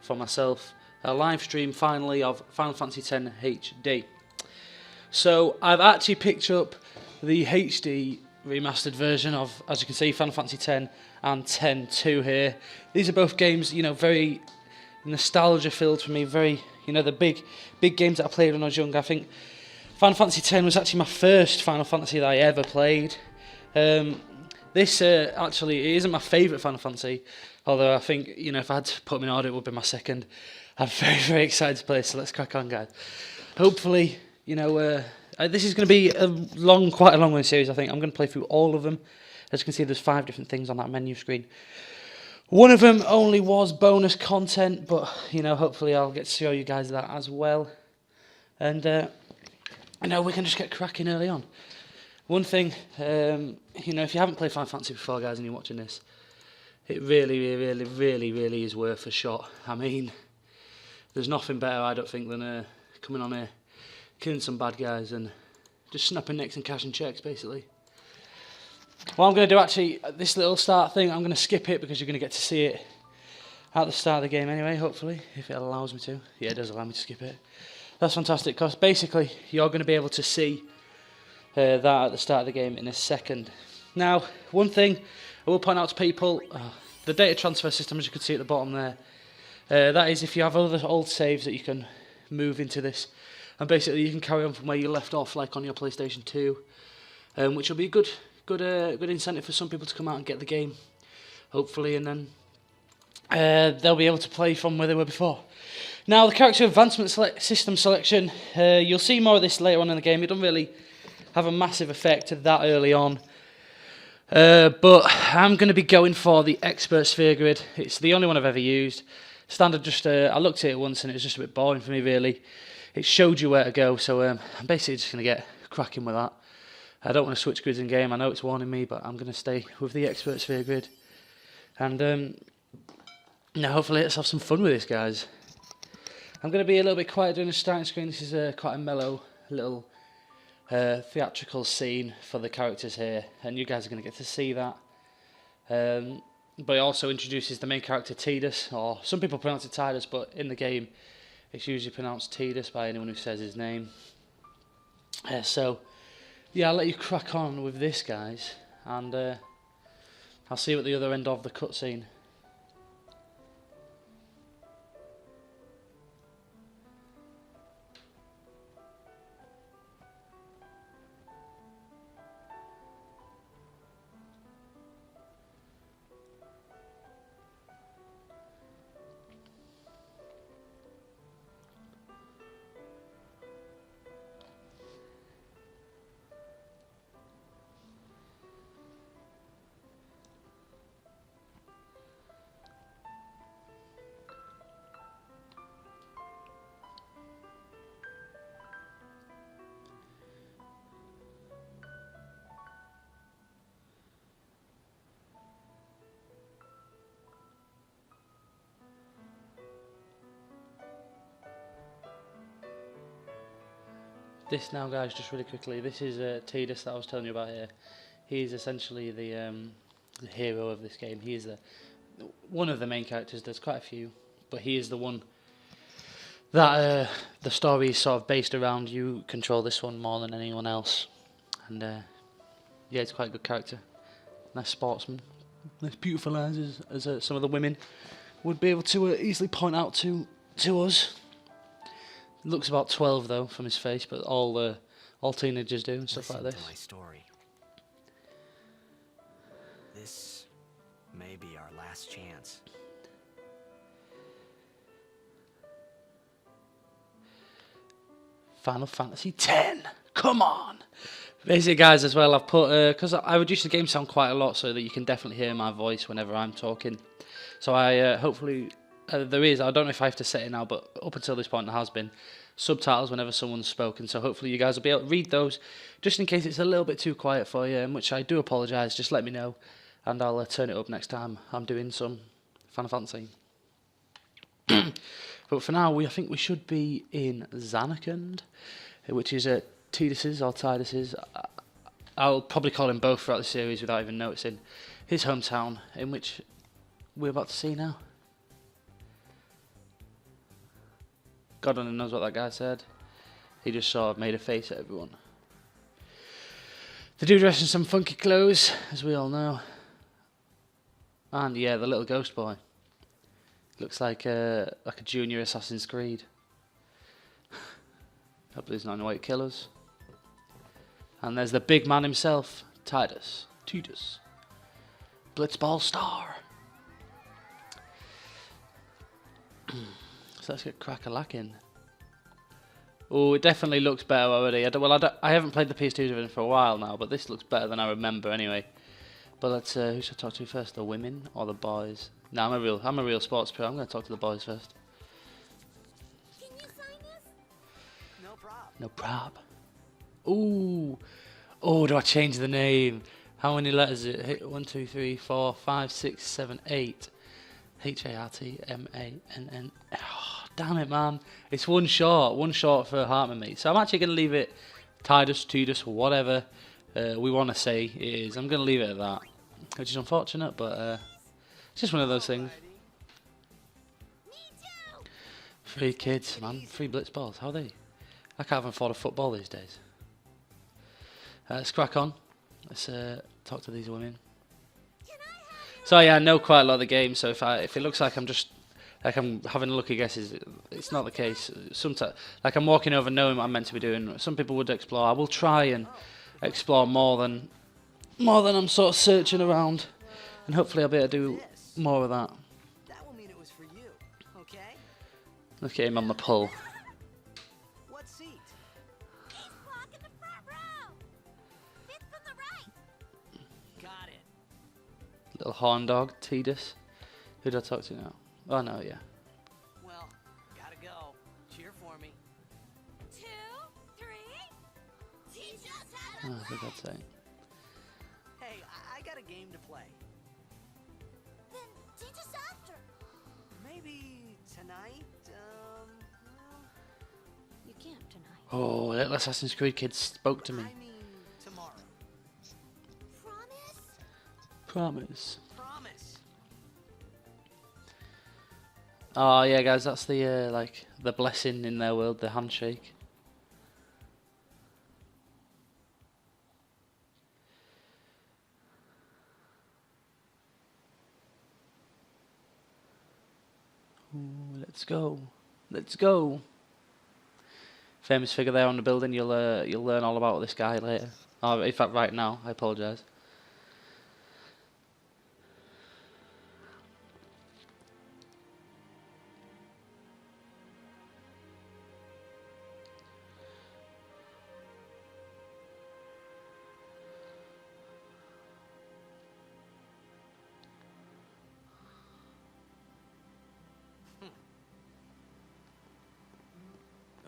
for myself a live stream finally of Final Fantasy X HD. So I've actually picked up the HD remastered version of, as you can see, Final Fantasy X and X-2 here. These are both games, you know, very nostalgia filled for me, very, you know, the big games that I played when I was young. I think Final Fantasy X was actually my first Final Fantasy that I ever played. This actually, it isn't my favourite Final Fantasy, although I think, you know, if I had to put them in order, it would be my second. I'm very, very excited to play, so let's crack on, guys. Hopefully, you know, this is going to be quite a long one series, I think. I'm going to play through all of them. As you can see, there's 5 different things on that menu screen. One of them only was bonus content, but, you know, hopefully I'll get to show you guys that as well. And, you know, we can just get cracking early on. One thing, you know, if you haven't played Final Fantasy before, guys, and you're watching this, it really is worth a shot. I mean, there's nothing better, I don't think, than coming on here, killing some bad guys and just snapping necks and cashing checks, basically. What I'm going to do, actually, this little start thing, I'm going to skip it because you're going to get to see it at the start of the game anyway, hopefully, if it allows me to. Yeah, it does allow me to skip it. That's fantastic, because basically, you're going to be able to see that at the start of the game in a second. Now, one thing I will point out to people, the data transfer system, as you can see at the bottom there, that is if you have other old saves that you can move into this, and basically you can carry on from where you left off, like on your PlayStation 2, which will be a good incentive for some people to come out and get the game, hopefully, and then they'll be able to play from where they were before. Now, the character advancement system selection, you'll see more of this later on in the game. It doesn't really have a massive effect that early on. But I'm going to be going for the Expert Sphere Grid. It's the only one I've ever used. Standard, just I looked at it once and it was just a bit boring for me, really. It showed you where to go, so I'm basically just going to get cracking with that. I don't want to switch grids in game. I know it's warning me, but I'm going to stay with the Expert Sphere Grid. And now hopefully let's have some fun with this, guys. I'm going to be a little bit quiet during the starting screen. This is quite a mellow little theatrical scene for the characters here, and you guys are going to get to see that. But it also introduces the main character, Tidus, or some people pronounce it Tidus, but in the game it's usually pronounced Tidus by anyone who says his name. So, yeah, I'll let you crack on with this, guys, and I'll see you at the other end of the cutscene. This now, guys, just really quickly, this is Tidus that I was telling you about here. He's essentially the hero of this game. He is one of the main characters. There's quite a few, but he is the one that the story is sort of based around. You control this one more than anyone else. And yeah, it's quite a good character. Nice sportsman. Nice beautiful eyes, as some of the women would be able to easily point out to us. Looks about 12 though from his face, but all teenagers do and stuff like this. My story. This may be our last chance. Final Fantasy X. Come on. Basically, guys, as well, I've put because I reduced the game sound quite a lot so that you can definitely hear my voice whenever I'm talking. So I hopefully. There is, I don't know if I have to set it now, but up until this point there has been subtitles whenever someone's spoken, so hopefully you guys will be able to read those, just in case it's a little bit too quiet for you, which I do apologise, just let me know, and I'll turn it up next time I'm doing some Final Fantasy. But for now, I think we should be in Zanarkand, which is Tidus's or Tidus's, I'll probably call him both throughout the series without even noticing, his hometown, in which we're about to see now. God only knows what that guy said. He just sort of made a face at everyone. They do dress in some funky clothes, as we all know. And yeah, the little ghost boy. Looks like a junior Assassin's Creed. Hopefully he's not in White Killers. And there's the big man himself, Titus. Blitzball star. So let's get crack-a-lacking. Oh, it definitely looks better already. I haven't played the PS2 version for a while now, but this looks better than I remember anyway. But let's who should I talk to first? The women or the boys? No, I'm a real sports pro. I'm going to talk to the boys first. Can you sign this? No problem. No prob. Ooh. Oh, do I change the name? How many letters is it? 1, 2, 3, 4, 5, 6, 7, 8. Hartmann. Oh, damn it, man. It's one short for Hartman, mate. So I'm actually going to leave it Tidus, whatever we want to say it is. I'm going to leave it at that. Which is unfortunate, but it's just one of those things. Me too. Free kids, man. Free blitzballs. How are they? I can't even afford a football these days. Let's crack on. Let's talk to these women. So yeah, I know quite a lot of the game. So if it looks like I'm just I'm having a look at guesses, it's not the case. Sometimes, like I'm walking over knowing what I'm meant to be doing. Some people would explore. I will try and explore more than I'm sort of searching around, and hopefully I'll be able to do more of that. That will mean it was for you, okay? Look at him on the pull. What seat? He's blocking the front row. Fifth from the right. Got it. Little horn dog, Tidus. Who do I talk to now? Oh no, yeah. Well, gotta go. Cheer for me. 2, 3. Teach us how to Oh, for God's sake. Hey, I got a game to play. Then teach us after. Maybe tonight, well, You can't tonight. Oh, little Assassin's Creed kid spoke to me. I mean tomorrow. Promise? Promise. Promise. Oh yeah, guys, that's the like the blessing in their world, the handshake. Ooh, let's go. Let's go. Famous figure there on the building. You'll learn all about this guy later. Oh, in fact, right now. I apologise.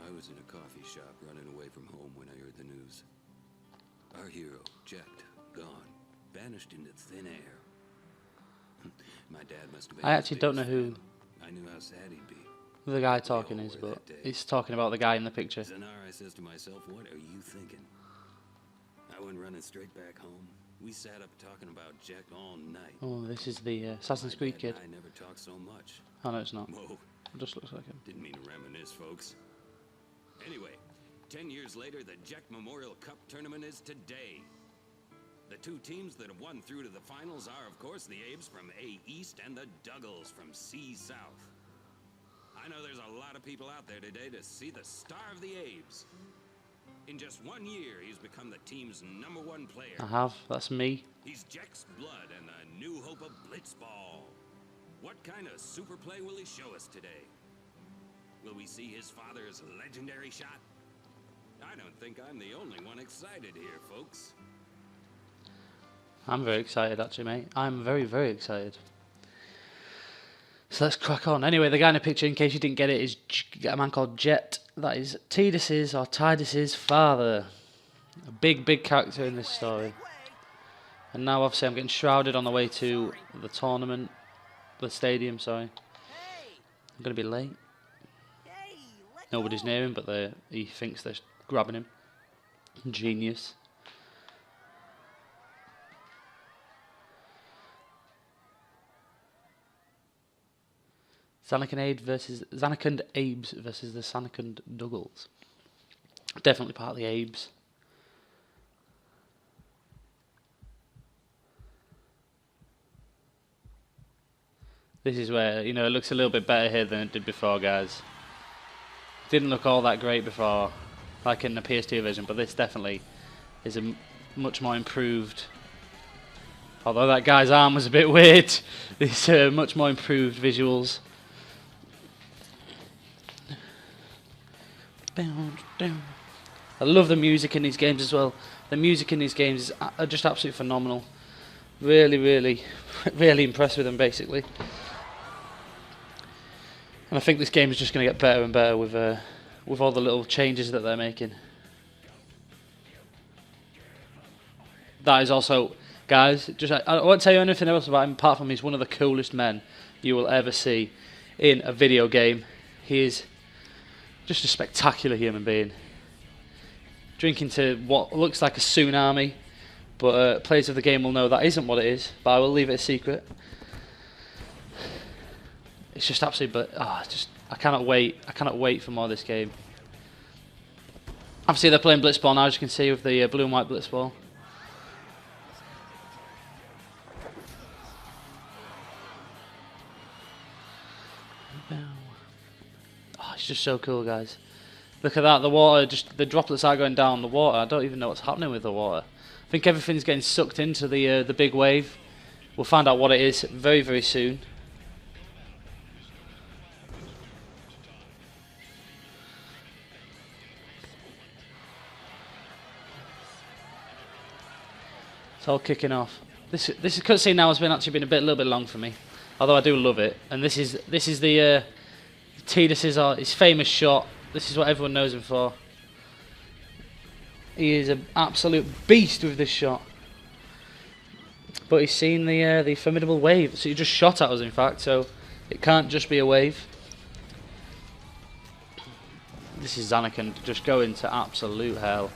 I was in a coffee shop running away from home when I heard the news. Our hero, Jacked, gone, vanished into thin air. My dad must have been I his actually don't know biggest who fan. I knew how sad he'd be. the guy talking is, but he's talking about the guy in the picture. Zanar, I says to myself, what are you thinking? I went running straight back home. We sat up talking about Jack all night. Oh, this is the Assassin's Creed kid. I never talked so much. Oh no, it's not. Whoa, It just looks like him. didn't mean to reminisce, folks. Anyway, 10 years later, the Jack Memorial Cup tournament is today. The two teams that have won through to the finals are, of course, the Abes from A East and the Duggles from C South. I know there's a lot of people out there today to see the star of the Abes. In just 1 year, he's become the team's #1 player. I have. That's me. He's Jack's blood and the new hope of Blitzball. What kind of super play will he show us today? Will we see his father's legendary shot? I don't think I'm the only one excited here, folks. I'm very excited, actually, mate. I'm very, very excited. So let's crack on. Anyway, the guy in the picture, in case you didn't get it, is a man called Jet. That is Tidus's father. A big, big character in this story. And now, obviously, I'm getting shrouded on the way to the tournament. The stadium, sorry. I'm going to be late. Nobody's near him, but he thinks they're grabbing him. Genius. Zanarkand Abes versus the Zanarkand Duggles. Definitely part of the Abes. This is where, you know, it looks a little bit better here than it did before, guys. Didn't look all that great before, like in the PS2 version, but this definitely is a much more improved. Although that guy's arm was a bit weird, it's much more improved visuals. I love the music in these games as well. The music in these games is just absolutely phenomenal. Really, really, really impressed with them, basically. And I think this game is just going to get better and better with all the little changes that they're making. That is also, guys, just I won't tell you anything else about him apart from he's one of the coolest men you will ever see in a video game. He is just a spectacular human being. Drinking to what looks like a tsunami, but players of the game will know that isn't what it is, but I will leave it a secret. It's just absolutely, I cannot wait. I cannot wait for more of this game. Obviously, they're playing Blitzball now, as you can see, with the blue and white Blitzball. Oh, it's just so cool, guys. Look at that, the water, just the droplets are going down the water. I don't even know what's happening with the water. I think everything's getting sucked into the big wave. We'll find out what it is very, very soon. It's all kicking off. This cutscene now has actually been a little bit long for me, although I do love it. And this is the Tidus's his famous shot. This is what everyone knows him for. He is an absolute beast with this shot. But he's seen the formidable wave, so he just shot at us, in fact. So it can't just be a wave. This is Zanarkand just going to absolute hell.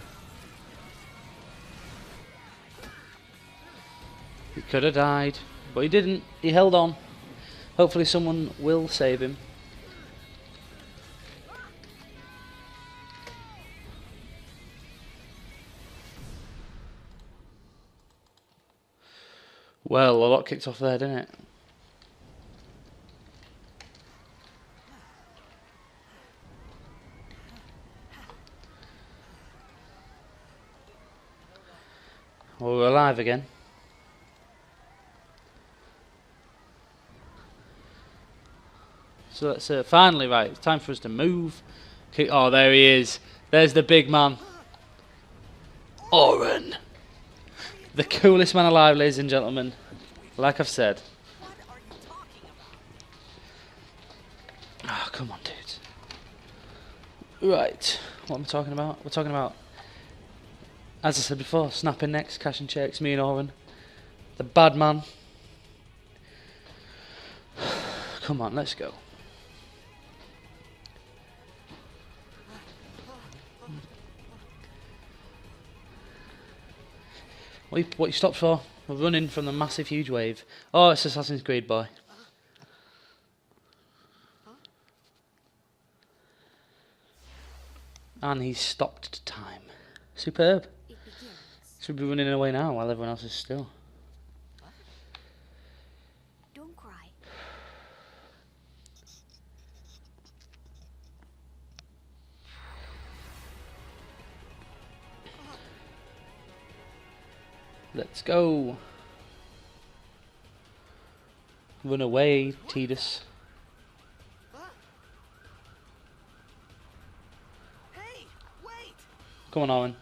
He could have died, but he didn't. He held on. Hopefully someone will save him. Well, a lot kicked off there, didn't it? Well, we're alive again. So let's finally, right, it's time for us to move. Oh, there he is. There's the big man. Oren. The coolest man alive, ladies and gentlemen. Like I've said. What are you talking about? Oh, come on, dudes. Right, what am I talking about? We're talking about, as I said before, snapping necks, cashing checks, me and Oren. The bad man. Come on, let's go. What you stopped for? We're running from the massive, huge wave. Oh, it's Assassin's Creed, boy. And he's stopped time. Superb. It begins. Should be running away now while everyone else is still. Don't cry. Let's go. Run away, Tidus. Hey, wait! Come on, Owen.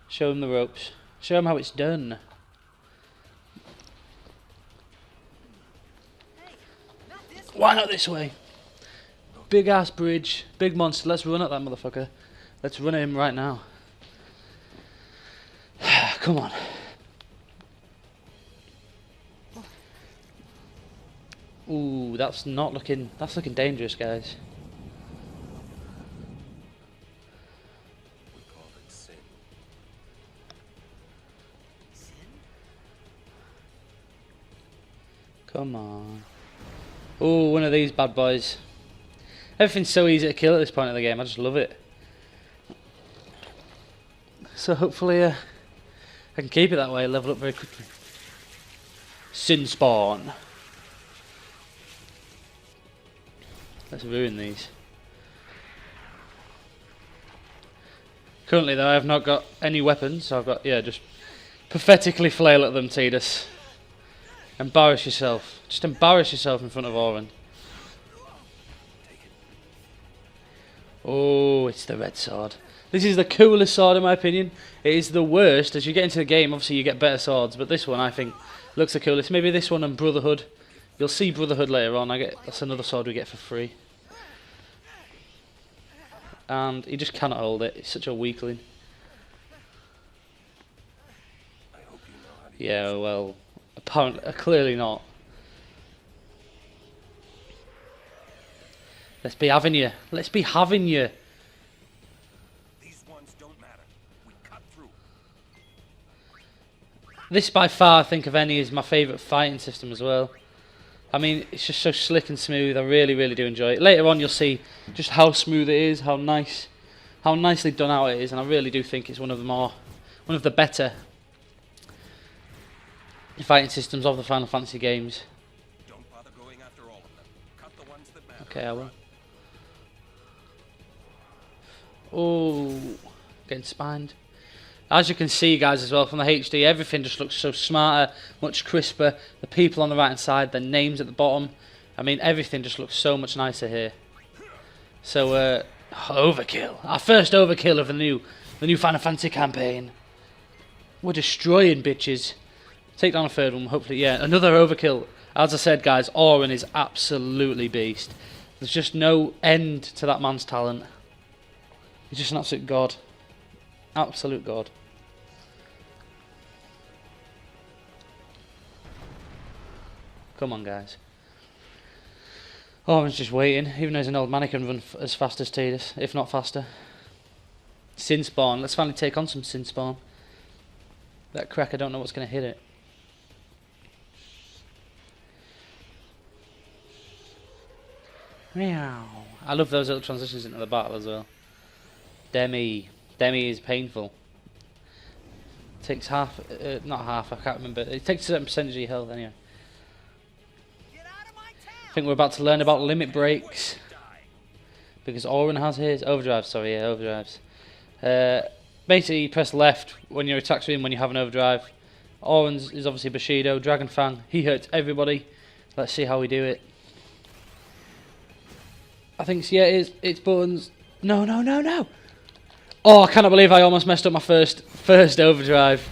Show him the ropes. Show him how it's done. Hey, not this Why not this way? Big ass bridge, big monster. Let's run at that motherfucker. Let's run at him right now. Come on. Ooh, that's looking dangerous, guys. We call it sin. Sin? Come on. Oh, one of these bad boys. Everything's so easy to kill at this point of the game. I just love it. So hopefully I can keep it that way, level up very quickly. Sin spawn. Let's ruin these. Currently though I have not got any weapons, so I've got, yeah, just pathetically flail at them, Tidus. Embarrass yourself. Just embarrass yourself in front of Auron. Oh, it's the red sword. This is the coolest sword in my opinion. It is the worst. As you get into the game, obviously you get better swords, but this one I think looks the coolest. Maybe this one and Brotherhood. You'll see Brotherhood later on. That's another sword we get for free. And he just cannot hold it. He's such a weakling. Yeah, well, apparently, clearly not. Let's be having you. Let's be having you. These ones don't matter. We cut through. This by far, I think of any, is my favourite fighting system as well. I mean, it's just so slick and smooth. I really, really do enjoy it. Later on, you'll see just how smooth it is, how nicely done out it is, and I really do think it's one of the better fighting systems of the Final Fantasy games. Don't bother going after all of them. Cut the ones that matter. Okay, I will. Oh, getting spined. As you can see, guys, as well from the HD, everything just looks so smarter, much crisper. The people on the right hand side, their names at the bottom. I mean, everything just looks so much nicer here. So, overkill. Our first overkill of the new Final Fantasy campaign. We're destroying bitches. Take down a third one, hopefully. Yeah, another overkill. As I said, guys, Auron is absolutely beast. There's just no end to that man's talent. He's just an absolute god. Absolute god. Come on, guys. Auron's just waiting. Even though he's an old man, he can run as fast as Tidus, if not faster. Sin spawn. Let's finally take on some Sin spawn. That crack, I don't know what's going to hit it. Meow. I love those little transitions into the battle as well. Demi is painful. Takes half, not half, I can't remember. It takes a certain percentage of your health anyway. I think we're about to learn about limit breaks. Because Auron has his overdrive, sorry, yeah, overdrives. Basically, you press left when your attacks are in when you have an overdrive. Auron's is obviously Bushido, Dragon Fang. He hurts everybody. Let's see how we do it. I think, yeah, it's buttons. No. Oh, I cannot believe I almost messed up my first overdrive.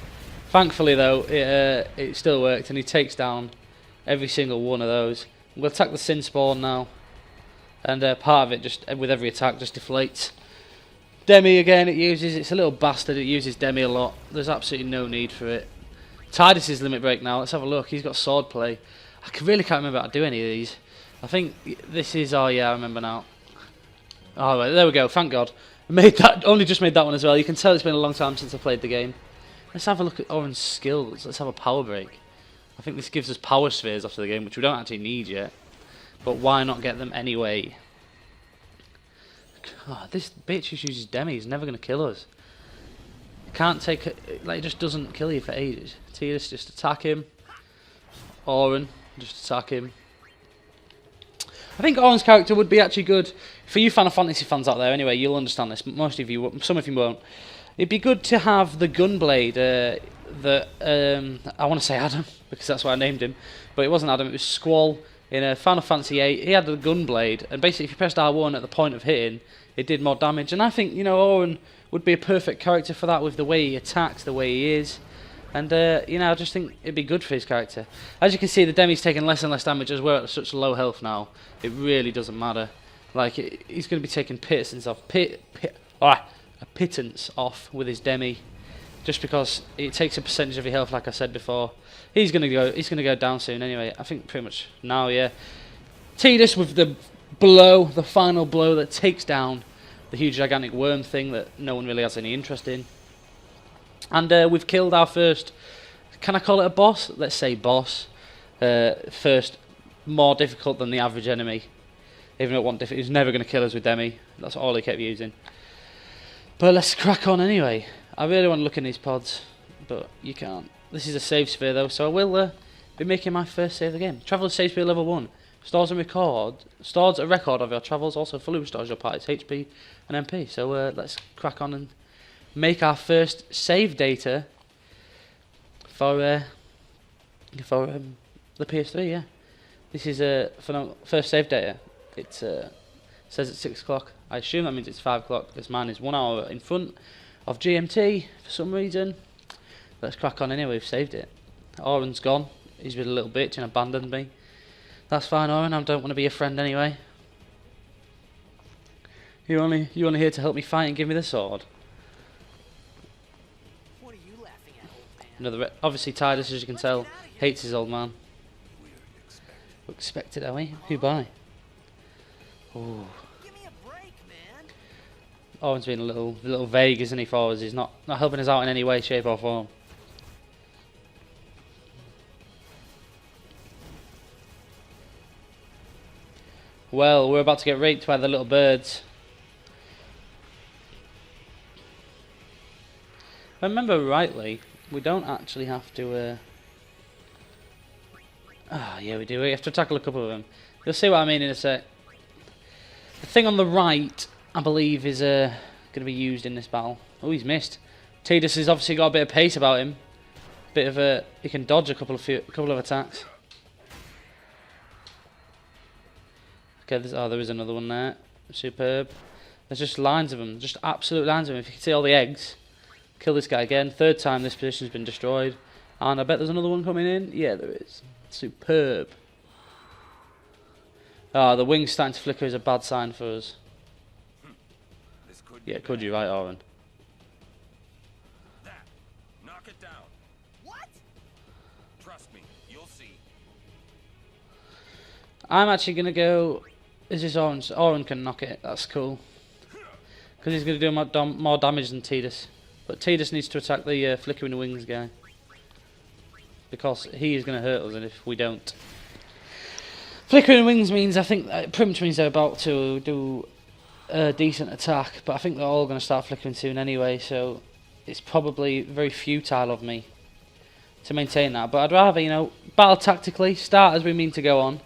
Thankfully, though, it still worked, and he takes down every single one of those. We'll attack the Sin Spawn now, and part of it, just with every attack, just deflates. Demi again, it's a little bastard, it uses Demi a lot. There's absolutely no need for it. Tidus' limit break now, let's have a look. He's got sword play. I really can't remember how to do any of these. I think this is, oh yeah, I remember now. Oh, right, there we go, thank God. Only just made that one as well. You can tell it's been a long time since I played the game. Let's have a look at Auron's skills. Let's have a power break. I think this gives us power spheres after the game, which we don't actually need yet. But why not get them anyway? God, this bitch who uses Demi is never going to kill us. Can't take it, like, it just doesn't kill you for ages. Tidus, just attack him. Auron, just attack him. I think Auron's character would be actually good for you Final Fantasy fans out there. Anyway, you'll understand this. Most of you, some of you won't. It'd be good to have the Gunblade. I want to say Adam because that's what I named him, but it wasn't Adam. It was Squall in Final Fantasy VIII. He had the Gunblade, and basically, if you pressed R1 at the point of hitting, it did more damage. And I think Auron would be a perfect character for that with the way he attacks, the way he is. And, I just think it'd be good for his character. As you can see, the Demi's taking less and less damage as we're at such low health now. It really doesn't matter. Like, he's going to be taking pittance off with his Demi. Just because it takes a percentage of your health, like I said before. He's going to go down soon anyway. I think pretty much now, yeah. Tidus with the blow, the final blow that takes down the huge gigantic worm thing that no one really has any interest in. And we've killed our first, can I call it a boss? Let's say boss. First more difficult than the average enemy. Even though he's never going to kill us with Demi. That's all he kept using. But let's crack on anyway. I really want to look in these pods, but you can't. This is a save sphere though, so I will be making my first save of the game. Travel to save sphere level 1. Stores a record of your travels, also fully restores your party's HP and MP. So let's crack on and make our first save data for the PS3. Yeah, this is for first save data. It says it's 6 o'clock. I assume that means it's 5 o'clock because mine is 1 hour in front of GMT for some reason. Let's crack on anyway. We've saved it. Oren's gone. He's been a little bitch and abandoned me. That's fine, Oren. I don't want to be a friend anyway. You only here to help me fight and give me the sword. What are you laughing at, old man? Obviously, Tidus, as you can tell, hates his old man. We're expected, are we? Who by? Oh. Give me a break, man. Owen's been a little vague, isn't he, for us? He's not helping us out in any way, shape or form. Well, we're about to get raped by the little birds. If I remember rightly, we don't actually have to... yeah, we do. We have to tackle a couple of them. You'll see what I mean in a sec. The thing on the right, I believe, is going to be used in this battle. Oh, he's missed. Tidus has obviously got a bit of pace about him. Bit of he can dodge a couple of attacks. Okay, there is another one there. Superb. There's just lines of them, just absolute lines of them. If you can see all the eggs, kill this guy again. 3rd time this position's been destroyed. And I bet there's another one coming in. Yeah, there is. Superb. The wings starting to flicker is a bad sign for us. Yeah, could you, right, Oren? That. Knock it down. What? Trust me, you'll see. I'm actually going to go... Is this Orange? Oren can knock it. That's cool. Because he's going to do more damage than Tidus. But Tidus needs to attack the flickering wings guy. Because he is going to hurt us and if we don't. Flickering wings means, I think, pretty much means they're about to do a decent attack. But I think they're all going to start flickering soon anyway. So it's probably very futile of me to maintain that. But I'd rather, battle tactically, start as we mean to go on.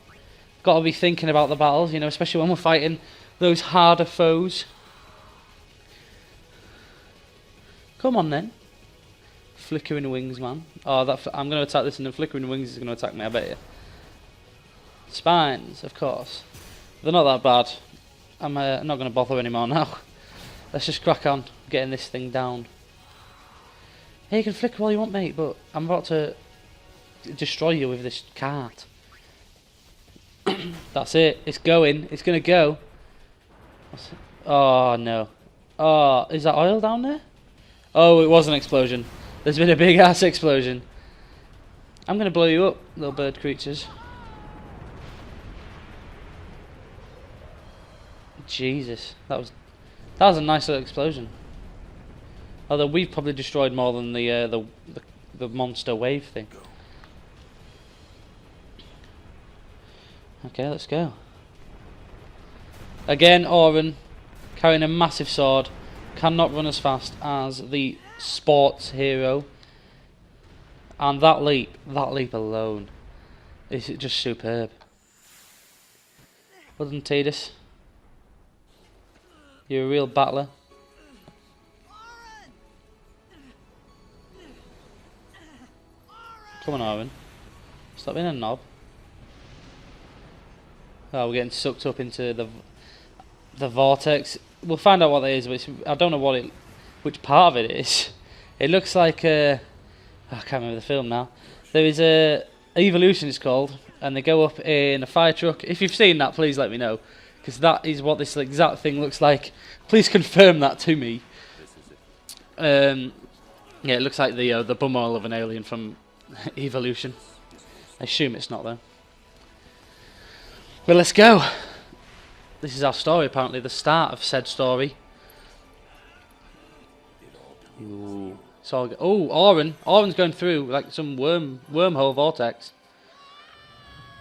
Got to be thinking about the battles, especially when we're fighting those harder foes. Come on then. Flickering wings, man. Oh, I'm going to attack this and the flickering wings is going to attack me, I bet you. Spines, of course. They're not that bad. I'm not going to bother anymore now. Let's just crack on getting this thing down. Hey, you can flicker all you want, mate, but I'm about to destroy you with this cart. That's it. It's going. It's going to go. Oh, no. Oh, is that oil down there? Oh, it was an explosion. There's been a big ass explosion. I'm going to blow you up, little bird creatures. Jesus. That was a nice little explosion. Although we've probably destroyed more than the monster wave thing. Okay, let's go. Again, Oren, carrying a massive sword, cannot run as fast as the sports hero. And that leap alone is just superb. Other than Tidus, you're a real battler. Come on, Oren. Stop being a knob. Oh, we're getting sucked up into the vortex. We'll find out what that is, but I don't know which part of it is. It looks like I can't remember the film now. There is a Evolution, it's called, and they go up in a fire truck. If you've seen that, please let me know, because that is what this exact thing looks like. Please confirm that to me. Yeah, it looks like the bumhole of an alien from Evolution. I assume it's not though. Well, let's go. This is our story, apparently, the start of said story. Ooh. Oren's going through like some wormhole vortex.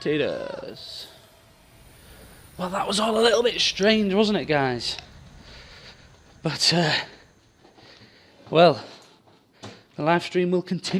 Taters. Well, that was all a little bit strange, wasn't it, guys? But, well, the live stream will continue.